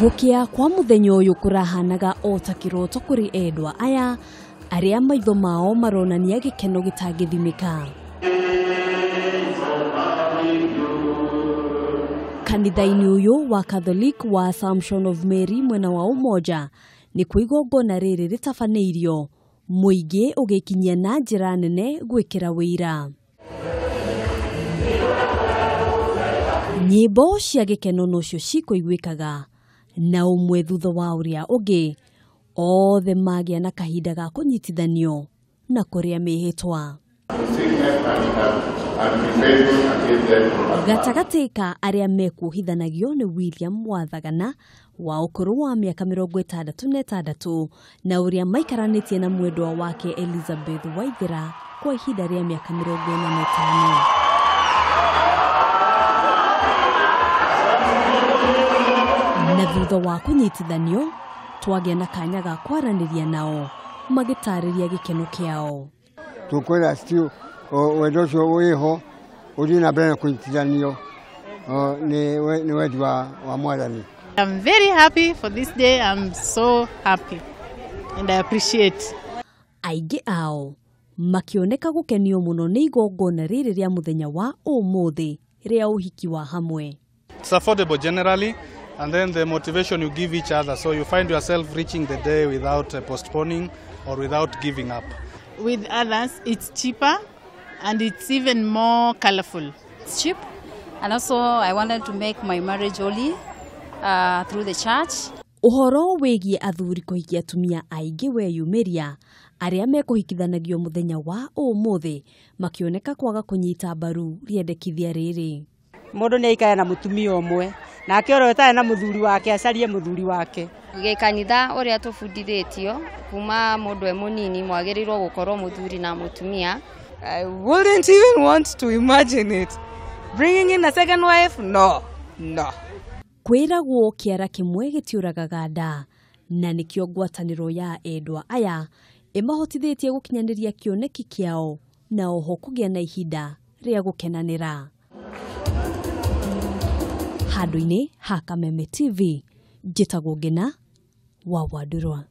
Gukia kwa muthenya uyu kurahanaga o ta kiroto kuri endwa aya aria maitho mao maronania gikeno gitangithimika. Kanitha-ini uyu wa Catholic wa Assumption of Mary mwena wa Umoja ni igongona riri ritafaneirio muingi ugikinyia na njira nene gwikira wira. Nyimbo cia gikeno nocio cikuiguikaga na umwe thutha wa uria ungi othe magia na kahinda ga kunyitithanio na kuria mihitwa. Gatagatika aria mekuhithanagio ni William Wathagana wa ukuru wa miaka 66 na uria maikaranitie na mwendwa wake Elizabeth Waithira kwa ihinda ria miaka 45. Na thutha wa kunyitithanio twagia na kanya ga kwaraniria nao magitariria gikeno kiao. Tukwera stiu wendo cio wiho uri na mbere kunyitithanio ni wendi wa mwathani. I'm very happy for this day. I'm so happy and I appreciate. Aige ao makioneka gukenio muno ni igongona riri ria muthenya wa umuthi ria uhiki wa hamwe. It's affordable generally, and then the motivation you give each other, so you find yourself reaching the day without postponing or without giving up. With others, it's cheaper and it's even more colorful. It's cheap, and also I wanted to make my marriage holy through the church. Uhoro wegie athuri kuhikia atumia aingi weyumiria aria mekuhikithanagio muthenya wa umuthi makioneka kwaga kunyita mbaru riendekithia riri. Mundu ni aikaya na mutumia umwe na akioro etae na muthuri wake acarie muthuri wake. Gikanitha uria tufundithitio kuma mundu munini mwagirirwo gukorwo muthuri na mutumia. I wouldn't even want to imagine it. Bringing in a second wife? No. Kwiragwo kiara kimwe gitiuragaga nda na nikio ngwataniro ya endwa aya imahotithitie gukinyaniria kioneki kiao na oho kugia na ihinda ria gukenanira. Handu-ini ha Kameme TV, njitagwo Ngina wa Wandurwa.